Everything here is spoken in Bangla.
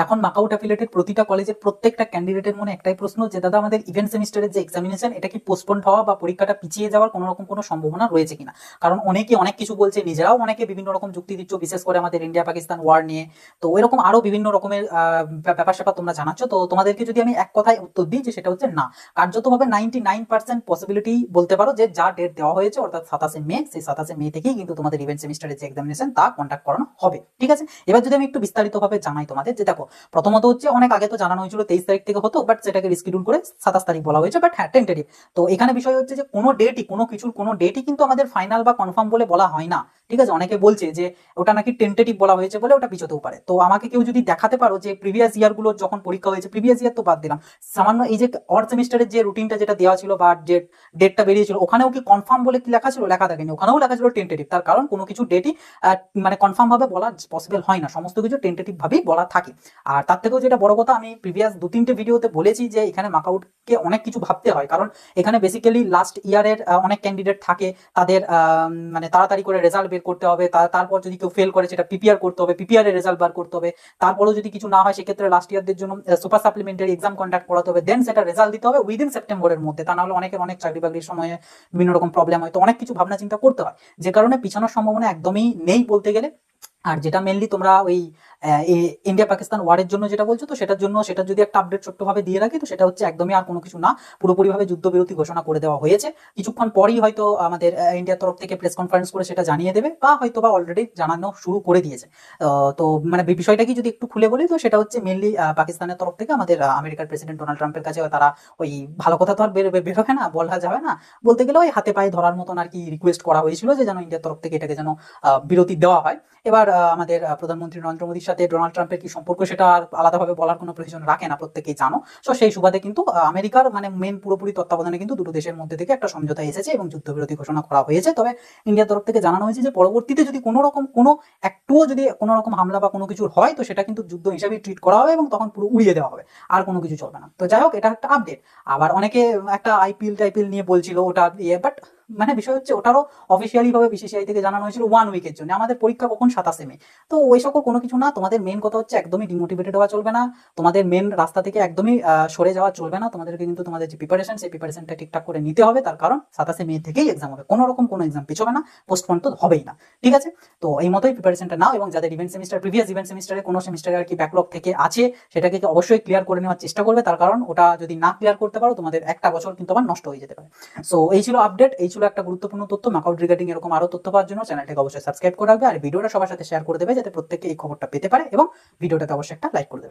এখন মাকআউট অ্যাফিলিয়েটেড প্রতিটা কলেজের প্রত্যেকটা ক্যান্ডিডেটের মনে একটাই প্রশ্ন যে দাদা আমাদের ইভেন্ট সেমিস্টারের যে এক্সামিনেশন এটা কি পোস্টপোন্ড হওয়া বা পরীক্ষাটা পিছিয়ে যাওয়ার কোনো রকম কোনো সম্ভাবনা রয়েছে কিনা। কারণ অনেকে অনেক কিছু বলছে, নিজেরাও অনেকে বিভিন্ন রকম যুক্তি দিচ্ছ, বিশেষ করে আমাদের ইন্ডিয়া পাকিস্তান ওয়ার নিয়ে। তো এরকম আরো বিভিন্ন রকমের ব্যাপার স্যাপার তোমরা জানাচ্ছ। তো তোমাদেরকে যদি আমি এক কথায় উত্তর দিই যে সেটা হচ্ছে না, কার্যতভাবে 99% পসিবিলিটি বলতে পারো যে যা ডেট দেওয়া হয়েছে অর্থাৎ 27শে মে, সেই 27শে মে থেকেই কিন্তু তোমাদের ইভেন্ট সেমিস্টারের যে এক্সামিনেশন তা কন্ডাক্ট করানো হবে। ঠিক আছে, এবার যদি আমি একটু বিস্তারিতভাবে জানাই তোমাদের, যে দেখো প্রথমত হচ্ছে অনেক আগে তো জানানো হয়েছিল 23 তারিখ থেকে হতো, বাট সেটাকে রিস্কিডিউল করে 27 তারিখ বলা হয়েছে, বাট হ্যাঁ টেন্টেটিভ। তো এখানে বিষয় হচ্ছে যে কোনো ডেটই, কোনো কিছুর কোনো ডেটই কিন্তু আমাদের ফাইনাল বা কনফার্ম বলে বলা হয় না। ঠিক আছে, অনেকে বলছে যে ওটা নাকি টেন্টেটিভ বলা হয়েছে বলে ওটা পিছোতেও পারে। তো আমাকে কেউ যদি দেখাতে পারো যে প্রিভিয়াস ইয়ারগুলো যখন পরীক্ষা হয়েছে, প্রিভিয়াস ইয়ার তো বাদ দিলাম, সামান্য এই যে অড সেমিস্টারের যে রুটিনটা যেটা দেওয়া ছিল বা ডেটটা বেরিয়েছিল, ওখানেও কি কনফার্ম বলে কি লেখা ছিল? লেখা থাকেনি, ওখানেও লেখা ছিল টেন্টেটিভ। তার কারণ কোনো কিছু ডেটই মানে কনফার্ম ভাবে বলা পসিবল হয় না, সমস্ত কিছু টেন্টেটিভ ভাবেই বলা থাকে। আর তার থেকেও যেটা বড় কথা, আমি প্রিভিয়াস 2-3টে ভিডিওতে বলেছি যে এখানে মাকআউটকে অনেক কিছু ভাবতে হয়, কারণ এখানে বেসিক্যালি লাস্ট ইয়ারের অনেক ক্যান্ডিডেট থাকে, তাদের মানে তাড়াতাড়ি করে রেজাল্ট বের করতে হবে, তারপর যদি কেউ ফেল করে সেটা পিপিআর করতে হবে, পিপিআর এর রেজাল্ট বার করতে হবে, তারপরেও যদি কিছু না হয় সেক্ষেত্রে লাস্ট ইয়ারদের জন্য সুপার সাপ্লিমেন্টারি এক্সাম কন্ডাক্ট করাতে হবে, দেন সেটা রেজাল্ট দিতে হবে উইদিন সেপ্টেম্বরের মধ্যে। তা না হলে অনেকের অনেক চাকরি বাকরির সময়ে বিভিন্ন রকম প্রবলেম হয়, তো অনেক কিছু ভাবনা চিন্তা করতে হয়, যে কারণে পিছানোর সম্ভাবনা একদমই নেই বলতে গেলে। আর যেটা মেনলি তোমরা ওই ইন্ডিয়া পাকিস্তান ওয়ারের জন্য যেটা বলছো, তো সেটার জন্য সেটা যদি একটা আপডেট ছোট্টভাবে দিয়ে রাখি, তো সেটা হচ্ছে একদমই আর কোনো কিছু না, পুরোপুরিভাবে যুদ্ধবিরতি ঘোষণা করে দেওয়া হয়েছে। কিছুক্ষণ পরই হয়তো আমাদের ইন্ডিয়ার তরফ থেকে প্রেস কনফারেন্স করে সেটা জানিয়ে দেবে, বা হয়তো বা অলরেডি জানানো শুরু করে দিয়েছে। তো মানে বিষয়টা কি যদি একটু খুলে বলি, তো সেটা হচ্ছে মেনলি পাকিস্তানের তরফ থেকে আমাদের আমেরিকার প্রেসিডেন্ট ডোনাল্ড ট্রাম্পের কাছে তারা ওই ভালো কথা তো আর বেরোবে না, বলা যাবে না, বলতে গেলে ওই হাতে পায়ে ধরার মতন আর কি রিকোয়েস্ট করা হয়েছিল যে যেন ইন্ডিয়ার তরফ থেকে এটাকে যেন বিরতি দেওয়া হয়। এবার আমাদের প্রধানমন্ত্রী নরেন্দ্র মোদীর সাথে ডোনাল্ড ট্রাম্পের কি সম্পর্ক সেটা আর আলাদাভাবে বলার কোনো প্রয়োজন রাখে না, প্রত্যেকেই জানো। সো সেই সুবাদে কিন্তু আমেরিকার মানে মেন পুরোপুরি তত্ত্বাবধানে কিন্তু দুটো দেশের মধ্যে থেকে একটা সমঝোতা এসেছে এবং যুদ্ধবিরতি ঘোষণা করা হয়েছে। তবে ইন্ডিয়ার তরফ থেকে জানানো হয়েছে যে পরবর্তীতে যদি কোনো রকম কোনো একটুও যদি কোনো রকম হামলা বা কোনো কিছু হয়, তো সেটা কিন্তু যুদ্ধ হিসাবেই ট্রিট করা হবে এবং তখন পুরো উড়িয়ে দেওয়া হবে, আর কোনো কিছু চলবে না। তো যাই হোক, এটা একটা আপডেট। আবার অনেকে একটা আইপিএল টাইপিএল নিয়ে বলছিল, ওটা বাট মানে বিষয় হচ্ছে ওটারও অফিসিয়ালি ভাবে বিসিসিআই থেকে জানানো হয়েছিল 1 উইকের জন্য। আমাদের পরীক্ষা কখন? 27শে মে। তো ওই সকল কোনো কিছু না, তোমাদের মেন কথা হচ্ছে একদমই ডিমোটিভেটেড হওয়া চলবে না, তোমাদের মেন রাস্তা থেকে একদমই সরে যাওয়া চলবে না। তোমাদেরকে কিন্তু তোমাদের যে প্রিপারেশন, সেই প্রিপারেশনটা ঠিকঠাক করে নিতে হবে, তার কারণ 27শে মে থেকেই এক্সাম হবে, কোনো রকম কোনো এক্সাম পিছবে না, পোস্টপোন তো হবেই না। ঠিক আছে, তো এই মতোই প্রিপারেশনটা নাও, এবং যাদের ইভেন্ট সেমিস্টার, প্রিভিয়াস ইভেন্ট সেমিস্টারে কোনো সেমিস্টারে আর কি ব্যাকলগ থেকে আছে, সেটাকে অবশ্যই ক্লিয়ার করে নেওয়ার চেষ্টা করবে, তার কারণ ওটা যদি না ক্লিয়ার করতে পারো তোমাদের একটা বছর কিন্তু আবার নষ্ট হয়ে যেতে পারে। সো এই ছিল আপডেট, এই ছিল একটা গুরুত্বপূর্ণ তথ্য মাকআউট রিগার্ডিং। এরকম আরো তথ্য পাওয়ার জন্য চ্যানেলটাকে অবশ্যই সাবস্ক্রাইব করে রাখবে, আর ভিডিওটা সবার সাথে শেয়ার করে দেবে যাতে প্রত্যেকে এই খবরটা পেতে পারে, এবং ভিডিওটাতে অবশ্যই একটা লাইক করে দেবে।